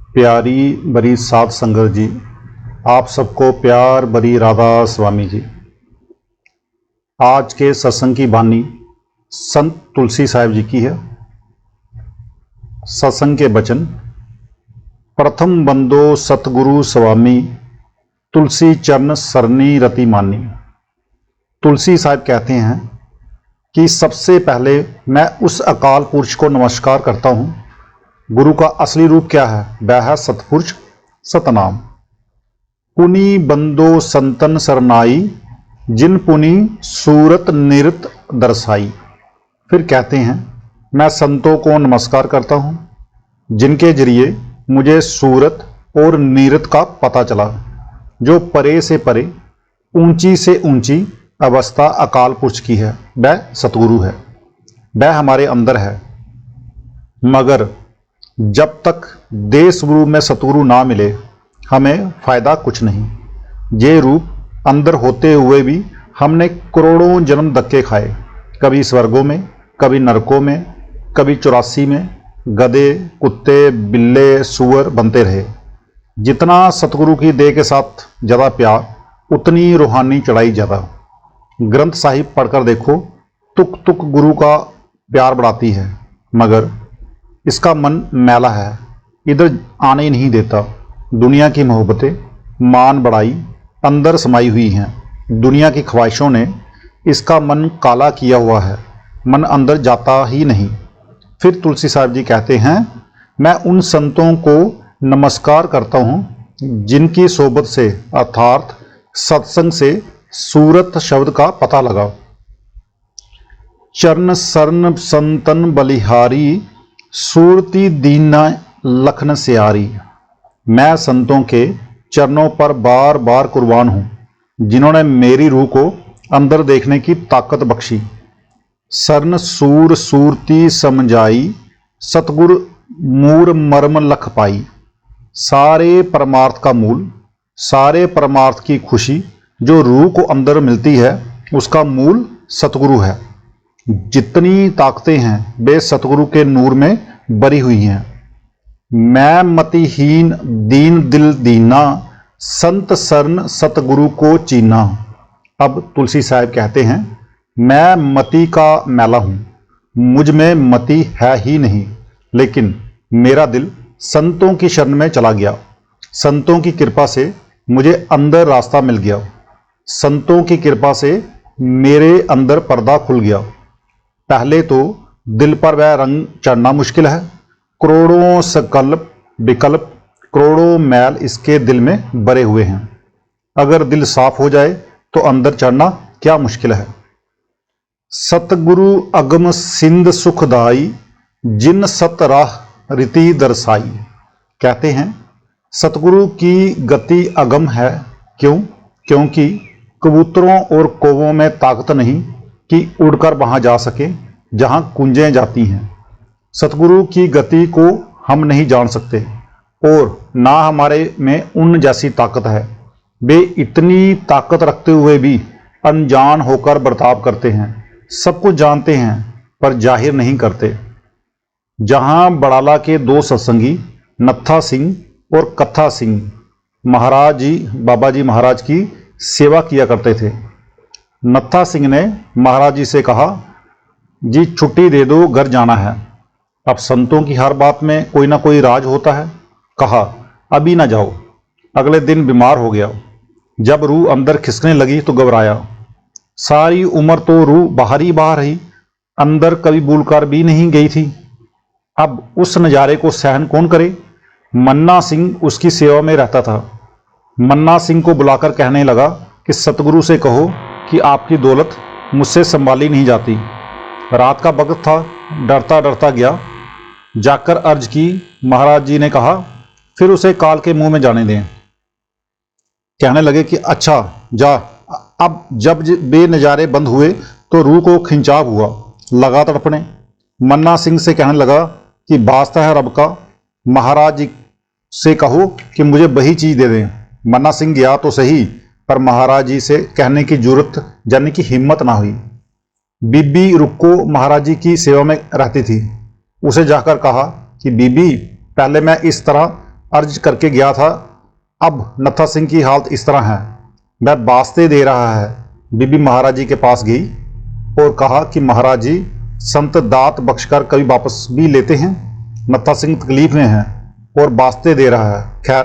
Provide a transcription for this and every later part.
प्यारी बरी साध संगत जी, आप सबको प्यार बरी राधा स्वामी जी। आज के सत्संग की बानी संत तुलसी साहिब जी की है। सत्संग के वचन, प्रथम बंदो सतगुरु स्वामी, तुलसी चरण सरनी रति मानी। तुलसी साहिब कहते हैं कि सबसे पहले मैं उस अकाल पुरुष को नमस्कार करता हूँ। गुरु का असली रूप क्या है? वह है सतपुरुष सतनाम। पुनि बंदो संतन सरनाई, जिन पुनि सूरत निरत दर्शाई। फिर कहते हैं मैं संतों को नमस्कार करता हूँ जिनके जरिए मुझे सूरत और नीरत का पता चला। जो परे से परे, ऊंची से ऊंची अवस्था अकाल पुरुष की है, वह सतगुरु है, वह हमारे अंदर है। मगर जब तक देह स्वरूप में सतगुरु ना मिले हमें फायदा कुछ नहीं। ये रूप अंदर होते हुए भी हमने करोड़ों जन्म धक्के खाए, कभी स्वर्गों में, कभी नरकों में, कभी 84 में गधे, कुत्ते, बिल्ले, सुअर बनते रहे। जितना सतगुरु की देह के साथ ज़्यादा प्यार, उतनी रूहानी चढ़ाई ज़्यादा। ग्रंथ साहिब पढ़कर देखो, तुक तुक गुरु का प्यार बढ़ाती है, मगर इसका मन मैला है, इधर आने ही नहीं देता। दुनिया की मोहब्बतें, मान बढ़ाई अंदर समाई हुई हैं। दुनिया की ख्वाहिशों ने इसका मन काला किया हुआ है, मन अंदर जाता ही नहीं। फिर तुलसी साहिब जी कहते हैं मैं उन संतों को नमस्कार करता हूँ जिनकी सोबत से अर्थात सत्संग से सूरत शब्द का पता लगा। चरण सरन संतन बलिहारी, सूरती दीना लखन स्यारी। मैं संतों के चरणों पर बार बार कुर्बान हूँ जिन्होंने मेरी रूह को अंदर देखने की ताकत बख्शी। सरन सूर सूरती समझाई, सतगुर मूर मर्म लख पाई। सारे परमार्थ का मूल, सारे परमार्थ की खुशी जो रूह को अंदर मिलती है, उसका मूल सतगुरु है। जितनी ताकतें हैं वे सतगुरु के नूर में बरी हुई हैं। मैं मतिहीन दीन दिल दीना, संत सरन सतगुरु को चीना। अब तुलसी साहिब कहते हैं मैं मति का मैला हूँ, मुझ में मति है ही नहीं, लेकिन मेरा दिल संतों की शरण में चला गया। संतों की कृपा से मुझे अंदर रास्ता मिल गया। संतों की कृपा से मेरे अंदर पर्दा खुल गया। पहले तो दिल पर वह रंग चढ़ना मुश्किल है। करोड़ों संकल्प विकल्प, करोड़ों मैल इसके दिल में भरे हुए हैं। अगर दिल साफ हो जाए तो अंदर चढ़ना क्या मुश्किल है। सतगुरु अगम सिंध सुखदाई, जिन सत राह रीति दर्शाई। कहते हैं सतगुरु की गति अगम है। क्यों? क्योंकि कबूतरों और कौवों में ताकत नहीं कि उड़कर वहां जा सके जहां कुंजें जाती हैं। सतगुरु की गति को हम नहीं जान सकते और ना हमारे में उन जैसी ताकत है। वे इतनी ताकत रखते हुए भी अनजान होकर बर्ताव करते हैं। सब कुछ जानते हैं पर जाहिर नहीं करते। जहां बड़ाला के दो सत्संगी नत्था सिंह और कत्था सिंह महाराज जी, बाबा जी महाराज की सेवा किया करते थे। नत्था सिंह ने महाराज जी से कहा जी छुट्टी दे दो, घर जाना है। अब संतों की हर बात में कोई ना कोई राज होता है। कहा अभी ना जाओ। अगले दिन बीमार हो गया। जब रूह अंदर खिसकने लगी तो घबराया। सारी उम्र तो रूह बाहर ही बाहर रही, अंदर कभी भूलकर भी नहीं गई थी। अब उस नज़ारे को सहन कौन करे। मन्ना सिंह उसकी सेवा में रहता था। मन्ना सिंह को बुलाकर कहने लगा कि सतगुरु से कहो कि आपकी दौलत मुझसे संभाली नहीं जाती। रात का वक्त था, डरता डरता गया। जाकर अर्ज की। महाराज जी ने कहा फिर उसे काल के मुंह में जाने दें। कहने लगे कि अच्छा जा। अब जब वे नज़ारे बंद हुए तो रूह को खिंचाव हुआ, लगा तड़पने। मन्ना सिंह से कहने लगा कि वास्ता है रब का, महाराज जी से कहो कि मुझे वही चीज़ दे दें। मन्ना सिंह गया तो सही, पर महाराज जी से कहने की जरूरत जाने की हिम्मत ना हुई। बीबी रुक्को महाराज जी की सेवा में रहती थी। उसे जाकर कहा कि बीबी पहले मैं इस तरह अर्ज करके गया था। अब नत्था सिंह की हालत इस तरह है, वह वास्ते दे रहा है। बीबी महाराज जी के पास गई और कहा कि महाराज जी, संत दात बख्शकर कभी वापस भी लेते हैं। नत्था सिंह तकलीफ में है और वास्ते दे रहा है। खैर,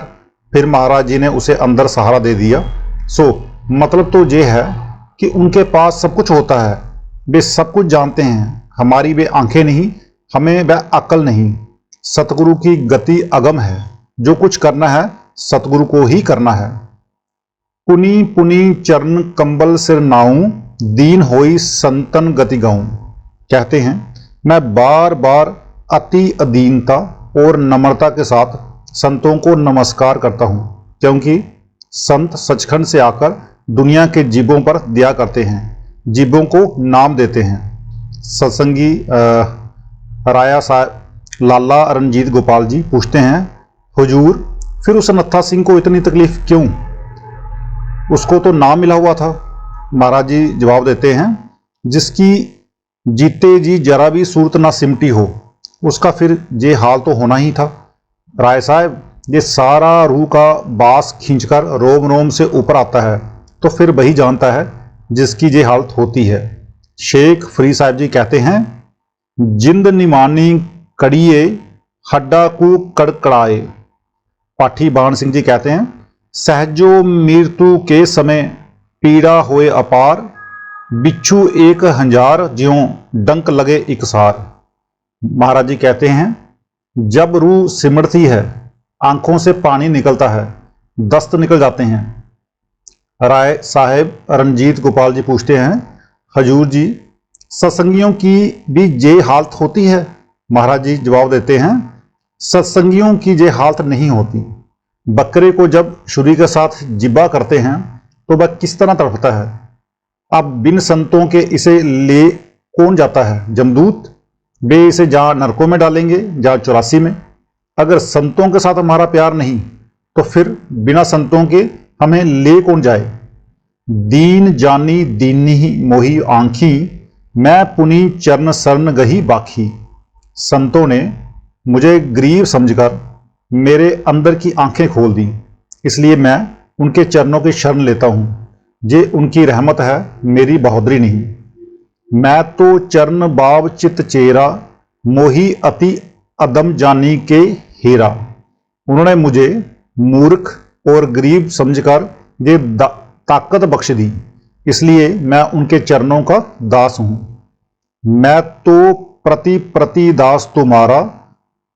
फिर महाराज जी ने उसे अंदर सहारा दे दिया। सो मतलब तो ये है कि उनके पास सब कुछ होता है, वे सब कुछ जानते हैं। हमारी वे आंखें नहीं, हमें वह अक्ल नहीं। सतगुरु की गति अगम है, जो कुछ करना है सतगुरु को ही करना है। पुनी पुनी चरण कंबल सिर नाऊं, दीन होई संतन गति गाऊं। कहते हैं, मैं बार बार अति अधीनता और नम्रता के साथ संतों को नमस्कार करता हूं, क्योंकि संत सचखंड से आकर दुनिया के जीवों पर दया करते हैं, जीवों को नाम देते हैं। सत्संगी राया साहब लाला रणजीत गोपाल जी पूछते हैं, हुजूर, फिर उस नत्था सिंह को इतनी तकलीफ क्यों? उसको तो नाम मिला हुआ था। महाराज जी जवाब देते हैं, जिसकी जीते जी जरा भी सूरत ना सिमटी हो, उसका फिर ये हाल तो होना ही था। राय साहब, ये सारा रूह का बास खींचकर रोम रोम से ऊपर आता है तो फिर वही जानता है जिसकी ये हालत होती है। शेख फरीद साहब जी कहते हैं, जिंद निमानी कड़िए हड्डा को कड़कड़ाए। पाठी बाण सिंह जी कहते हैं, सहजो मृत्यु के समय पीड़ा होए अपार, बिच्छू एक हजार ज्यों डंक लगे इकसार। महाराज जी कहते हैं, जब रूह सिमटती है आंखों से पानी निकलता है, दस्त निकल जाते हैं। राय साहेब रणजीत गोपाल जी पूछते हैं, हजूर जी, सत्संगियों की भी ये हालत होती है? महाराज जी जवाब देते हैं, सत्संगियों की ये हालत नहीं होती। बकरे को जब छुरी के साथ जिब्बा करते हैं तो वह किस तरह तड़पता है। अब बिन संतों के इसे ले कौन जाता है? जमदूत। वे इसे जहाँ नरकों में डालेंगे, जहाँ 84 में। अगर संतों के साथ हमारा प्यार नहीं तो फिर बिना संतों के हमें ले कौन जाए। दीन जानी दीनी मोही आंखी, मैं पुनी चरण शरण गही बाखी। संतों ने मुझे गरीब समझकर मेरे अंदर की आंखें खोल दी, इसलिए मैं उनके चरणों की शरण लेता हूँ। ये उनकी रहमत है, मेरी बहादुरी नहीं। मैं तो चरण बाब चित चेरा, मोही अति अदम जानी के हेरा। उन्होंने मुझे मूर्ख और गरीब समझकर ये ताकत बख्श दी, इसलिए मैं उनके चरणों का दास हूं। मैं तो प्रति प्रति दास तुम्हारा,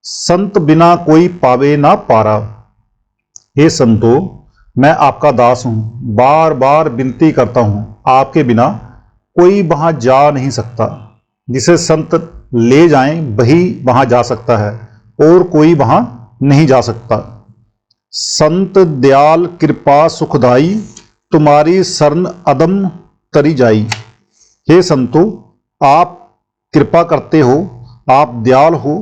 संत बिना कोई पावे ना पारा। हे संतो, मैं आपका दास हूं, बार बार विनती करता हूं, आपके बिना कोई वहां जा नहीं सकता। जिसे संत ले जाएं वही वहां जा सकता है, और कोई वहां नहीं जा सकता। संत दयाल कृपा सुखदाई, तुम्हारी शरण अदम तरी जाई। हे संतो, आप कृपा करते हो, आप दयाल हो,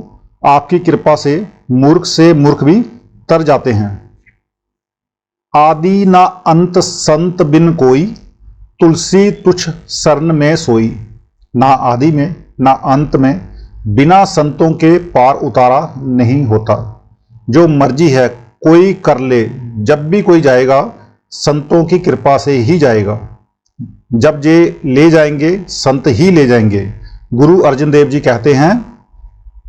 आपकी कृपा से मूर्ख भी तर जाते हैं। आदि ना अंत संत बिन कोई, तुलसी तुच्छ शरण में सोई। ना आदि में ना अंत में बिना संतों के पार उतारा नहीं होता। जो मर्जी है कोई कर ले, जब भी कोई जाएगा संतों की कृपा से ही जाएगा। जब ये ले जाएंगे संत ही ले जाएंगे। गुरु अर्जन देव जी कहते हैं,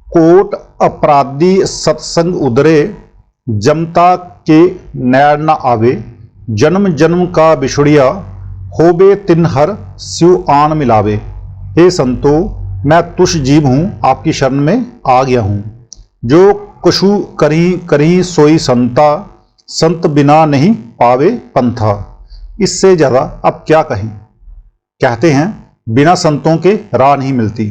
कोट अपराधी सत्संग उदरे, जमता के नैर न आवे। जन्म जन्म का बिछुड़िया, होबे तिन हर स्यु आन मिलावे। हे संतो, मैं तुष जीव हूँ, आपकी शरण में आ गया हूँ। जो कछु करी करी सोई संता, संत बिना नहीं पावे पंथा। इससे ज़्यादा अब क्या कहें। कहते हैं, बिना संतों के राह नहीं मिलती।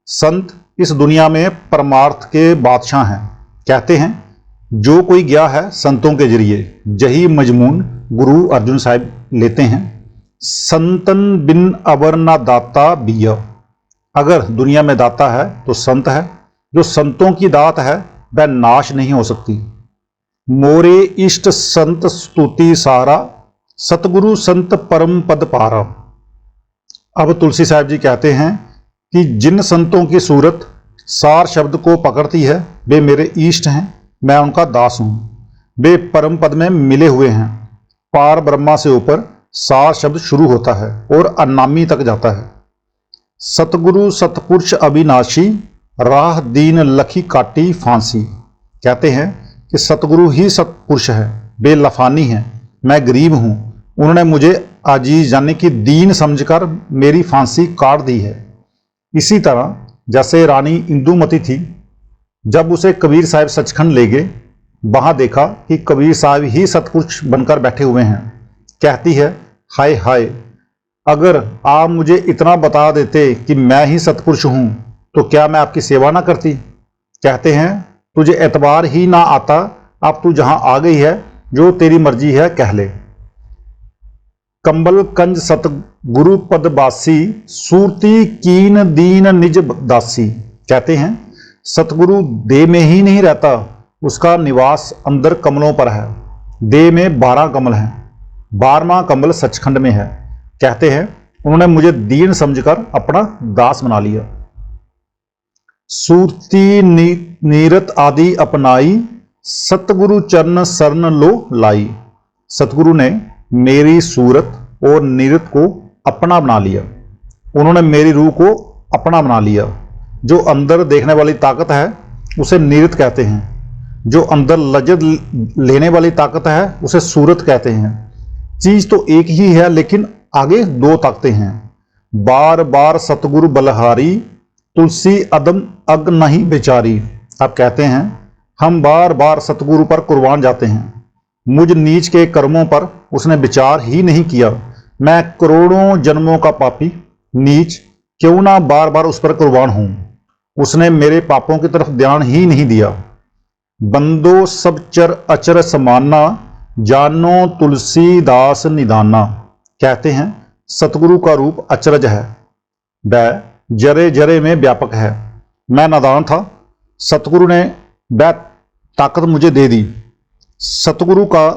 संत इस दुनिया में परमार्थ के बादशाह हैं। कहते हैं, जो कोई गया है संतों के जरिए, यही मजमून गुरु अर्जुन साहब लेते हैं। संतन बिन अवर ना दाता बिया। अगर दुनिया में दाता है तो संत है। जो संतों की दात है वह नाश नहीं हो सकती। मोरे इष्ट संत स्तुति सारा, सतगुरु संत परम पद पारा। अब तुलसी साहब जी कहते हैं कि जिन संतों की सूरत सार शब्द को पकड़ती है वे मेरे इष्ट हैं, मैं उनका दास हूँ। वे परम पद में मिले हुए हैं। पार ब्रह्मा से ऊपर सार शब्द शुरू होता है और अनामी तक जाता है। सतगुरु सतपुरुष अविनाशी, राह दीन लखी काटी फांसी। कहते हैं कि सतगुरु ही सतपुरुष है, वे लफानी हैं, मैं गरीब हूँ, उन्होंने मुझे आजीज यानी कि दीन समझकर मेरी फांसी काट दी है। इसी तरह जैसे रानी इंदुमती थी, जब उसे कबीर साहब सचखंड ले गए, वहां देखा कि कबीर साहब ही सतपुरुष बनकर बैठे हुए हैं। कहती है, हाय हाय, अगर आप मुझे इतना बता देते कि मैं ही सतपुरुष हूं तो क्या मैं आपकी सेवा ना करती। कहते हैं, तुझे एतबार ही ना आता, अब तू जहां आ गई है, जो तेरी मर्जी है कह ले। कंबल कंज सतगुरु पद बासी, सूरती कीन दीन निज दासी। कहते हैं, सतगुरु देह में ही नहीं रहता, उसका निवास अंदर कमलों पर है। देह में 12 कमल हैं, 12वां कमल सचखंड में है। कहते हैं, उन्होंने मुझे दीन समझकर अपना दास बना लिया। सूरती नीरत आदि अपनाई, सतगुरु चरण शरण लो लाई। सतगुरु ने मेरी सूरत और नीरत को अपना बना लिया, उन्होंने मेरी रूह को अपना बना लिया। जो अंदर देखने वाली ताकत है उसे नीरत कहते हैं, जो अंदर लज्जत लेने वाली ताकत है उसे सूरत कहते हैं। चीज तो एक ही है लेकिन आगे 2 ताकतें हैं। बार बार सतगुरु बलहारी, तुलसी अदम अग नहीं बेचारी। आप कहते हैं, हम बार बार सतगुरु पर कुर्बान जाते हैं, मुझ नीच के कर्मों पर उसने विचार ही नहीं किया। मैं करोड़ों जन्मों का पापी नीच क्यों ना बार बार उस पर कुर्बान हूं, उसने मेरे पापों की तरफ ध्यान ही नहीं दिया। बंदो सब चर अचर समाना, जानो तुलसीदास निदाना। कहते हैं, सतगुरु का रूप अचरज है, वह जरे जरे में व्यापक है। मैं नादान था, सतगुरु ने वह ताकत मुझे दे दी। सतगुरु का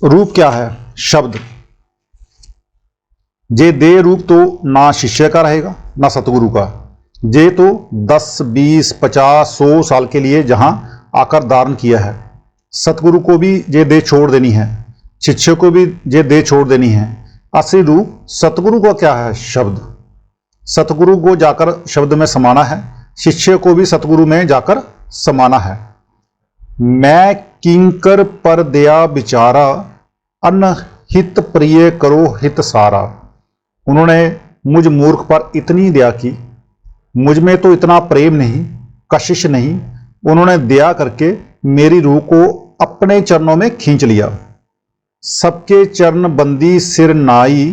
रूप क्या है? शब्द। जे दे रूप तो ना शिष्य का रहेगा ना सतगुरु का। जे तो 10, 20, 50, 100 साल के लिए जहां आकर धारण किया है। सतगुरु को भी ये देह छोड़ देनी है, शिष्य को भी ये देह छोड़ देनी है। असली रूप सतगुरु का क्या है? शब्द। सतगुरु को जाकर शब्द में समाना है, शिष्य को भी सतगुरु में जाकर समाना है। मैं किंकर पर दया विचारा, अनहित प्रिय करो हित सारा। उन्होंने मुझ मूर्ख पर इतनी दया की, मुझ में तो इतना प्रेम नहीं, कशिश नहीं, उन्होंने दया करके मेरी रूह को अपने चरणों में खींच लिया। सबके चरण बंदी सिर नाई,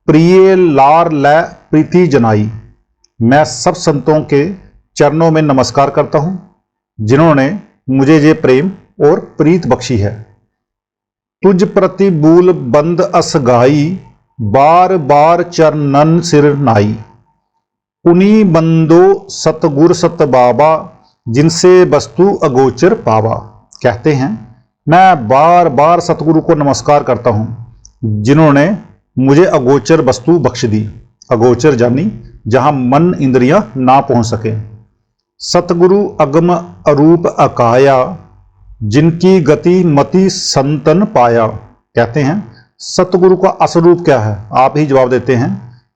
प्रिय लार लै प्रीति जनाई। मैं सब संतों के चरणों में नमस्कार करता हूं जिन्होंने मुझे ये प्रेम और प्रीत बख्शी है। तुझ प्रति बूल बंद असगाई, बार बार चरणन सिर नाई। पुनी बंदो सतगुर सत बाबा, जिनसे वस्तु अगोचर पावा। कहते हैं, मैं बार बार सतगुरु को नमस्कार करता हूं जिन्होंने मुझे अगोचर वस्तु बख्श दी। अगोचर जानी जहां मन इंद्रियां ना पहुंच सके। सतगुरु अगम अरूप अकाया, जिनकी गति मति संतन पाया। कहते हैं, सतगुरु का असल रूप क्या है? आप ही जवाब देते हैं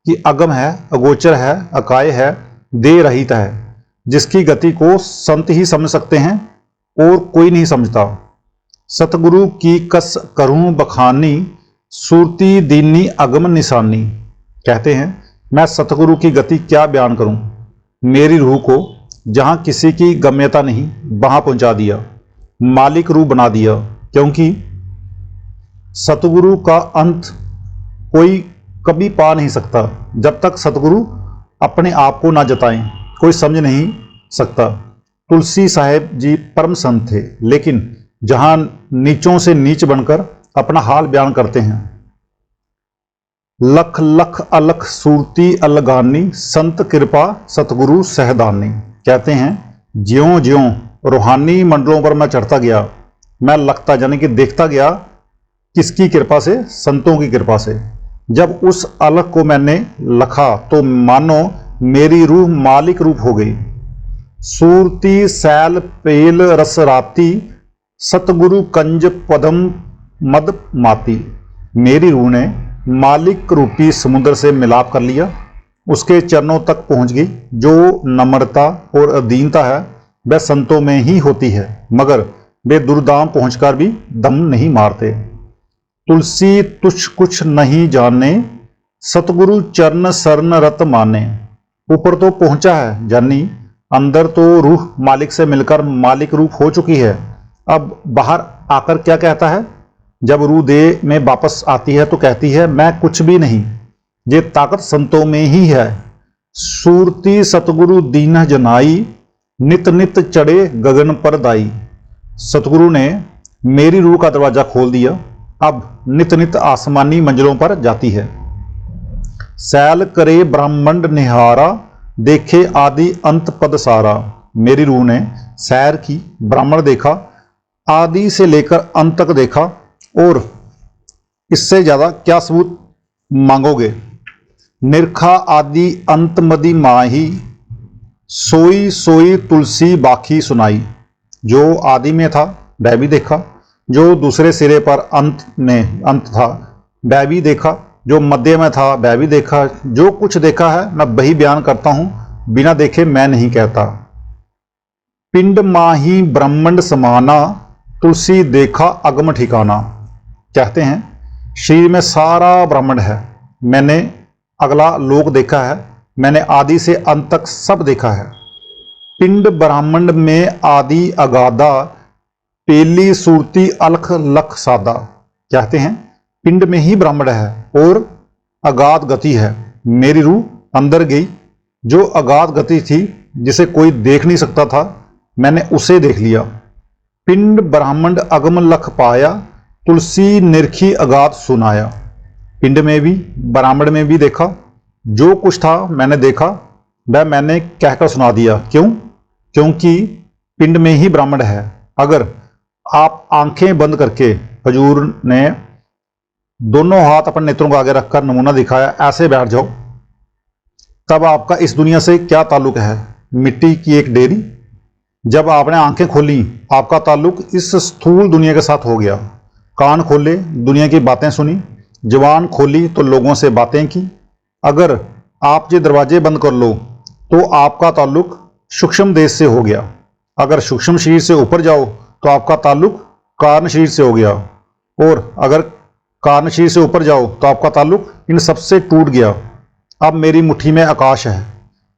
कि अगम है, अगोचर है, अकाय है, देह रहित है, जिसकी गति को संत ही समझ सकते हैं और कोई नहीं समझता। सतगुरु की कस करूं बखानी, सूरती दीनी अगम निशानी। कहते हैं, मैं सतगुरु की गति क्या बयान करूं, मेरी रूह को जहां किसी की गम्यता नहीं वहां पहुंचा दिया, मालिक रूह बना दिया। क्योंकि सतगुरु का अंत कोई कभी पा नहीं सकता। जब तक सतगुरु अपने आप को ना जताएं कोई समझ नहीं सकता। तुलसी साहेब जी परम संत थे, लेकिन जहां नीचों से नीच बनकर अपना हाल बयान करते हैं। लख लख अलख सूरती अलगानी, संत कृपा सतगुरु सहदानी। कहते हैं, ज्यों ज्यों रूहानी मंडलों पर मैं चढ़ता गया, मैं लखता यानी कि देखता गया किसकी कृपा से? संतों की कृपा से। जब उस अलख को मैंने लखा तो मानो मेरी रूह मालिक रूप हो गई। सूरती सैल पेल रस राती, सतगुरु कंज पदम मद माती। मेरी रूह ने मालिक रूपी समुद्र से मिलाप कर लिया, उसके चरणों तक पहुंच गई। जो नम्रता और अधीनता है वह संतों में ही होती है, मगर वे दुर्दाम पहुंचकर भी दम नहीं मारते। तुलसी तुझ कुछ नहीं जाने, सतगुरु चरण शरण रत माने। ऊपर तो पहुंचा है जानी, अंदर तो रूह मालिक से मिलकर मालिक रूप हो चुकी है। अब बाहर आकर क्या कहता है? जब रूह देह में वापस आती है तो कहती है मैं कुछ भी नहीं, ये ताकत संतों में ही है। सूरती सतगुरु दीन जनाई, नित नित चढ़े गगन पर दाई। सतगुरु ने मेरी रूह का दरवाजा खोल दिया, अब नित नित आसमानी मंजिलों पर जाती है। सैल करे ब्रह्मांड निहारा, देखे आदि अंत पद सारा। मेरी रूह ने सैर की, ब्राह्मण देखा, आदि से लेकर अंत तक देखा, और इससे ज्यादा क्या सबूत मांगोगे। निरखा आदि अंत मदि माही, सोई सोई तुलसी बाखी सुनाई। जो आदि में था वह भी देखा, जो दूसरे सिरे पर अंत में अंत था वह भी देखा, जो मध्य में था वह भी देखा। जो कुछ देखा है मैं वही बयान करता हूं, बिना देखे मैं नहीं कहता। पिंड माही ब्रह्मांड समाना, तुलसी देखा अगम ठिकाना। कहते हैं शरीर में सारा ब्रह्मांड है, मैंने अगला लोक देखा है, मैंने आदि से अंत तक सब देखा है। पिंड ब्रह्मांड में आदि अगाधा, पेली सूरती अलख लख सादा। कहते हैं पिंड में ही ब्रह्मांड है और अगाध गति है। मेरी रूह अंदर गई, जो अगाध गति थी जिसे कोई देख नहीं सकता था, मैंने उसे देख लिया। पिंड ब्रह्मांड अगम लख पाया, तुलसी निरखी अगाध सुनाया। पिंड में भी ब्रह्मांड में भी देखा, जो कुछ था मैंने देखा वह मैंने कहकर सुना दिया। क्यों? क्योंकि पिंड में ही ब्रह्मांड है। अगर आप आंखें बंद करके, हजूर ने दोनों हाथ अपने नेत्रों को आगे रखकर नमूना दिखाया, ऐसे बैठ जाओ, तब आपका इस दुनिया से क्या ताल्लुक है? मिट्टी की एक डेरी। जब आपने आंखें खोली, आपका ताल्लुक इस स्थूल दुनिया के साथ हो गया। कान खोले, दुनिया की बातें सुनी, जुबान खोली तो लोगों से बातें की। अगर आप ये दरवाजे बंद कर लो तो आपका ताल्लुक सूक्ष्म देश से हो गया। अगर सूक्ष्म शरीर से ऊपर जाओ तो आपका ताल्लुक कारण शरीर से हो गया, और अगर कारण शरीर से ऊपर जाओ तो आपका ताल्लुक इन सबसे टूट गया। अब मेरी मुट्ठी में आकाश है।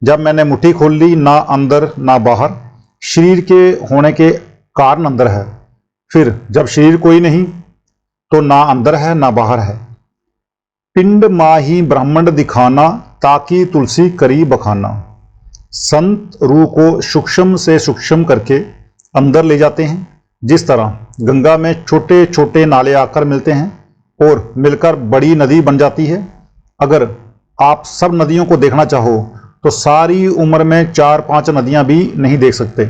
जब मैंने मुट्ठी खोल ली, ना अंदर ना बाहर, शरीर के होने के कारण अंदर है। फिर जब शरीर कोई नहीं तो ना अंदर है ना बाहर है। पिंड माही ब्रह्मांड दिखाना, ताकि तुलसी करी बखाना। संत रूह को सूक्ष्म से सूक्ष्म करके अंदर ले जाते हैं। जिस तरह गंगा में छोटे छोटे नाले आकर मिलते हैं और मिलकर बड़ी नदी बन जाती है। अगर आप सब नदियों को देखना चाहो तो सारी उम्र में 4-5 नदियां भी नहीं देख सकते।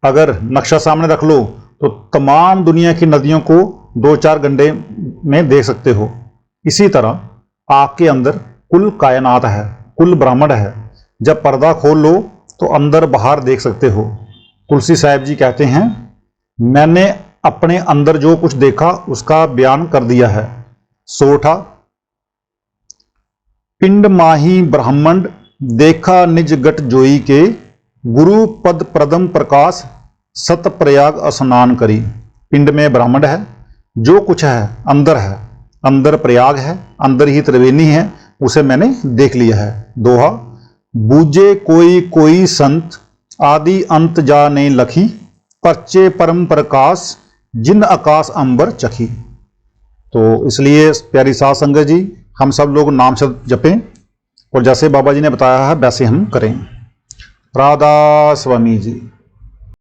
अगर नक्शा सामने रख लो तो तमाम दुनिया की नदियों को 2-4 घंटे में देख सकते हो। इसी तरह आपके अंदर कुल कायनात है, कुल ब्रह्मांड है। जब पर्दा खोल लो तो अंदर बाहर देख सकते हो। तुलसी साहिब जी कहते हैं, मैंने अपने अंदर जो कुछ देखा उसका बयान कर दिया है। सोठा पिंड माही ब्रह्मांड, देखा निज गट जोई के, गुरु पद प्रदम प्रकाश, सत प्रयाग स्नान करी। पिंड में ब्रह्मांड है, जो कुछ है अंदर है, अंदर प्रयाग है, अंदर ही त्रिवेणी है, उसे मैंने देख लिया है। दोहा बूझे कोई कोई संत, आदि अंत जाने लखी, परचे परम प्रकाश, जिन आकाश अंबर चखी। तो इसलिए प्यारी साध संगत जी, हम सब लोग नाम शब्द जपें और जैसे बाबा जी ने बताया है वैसे हम करें। राधा स्वामी जी।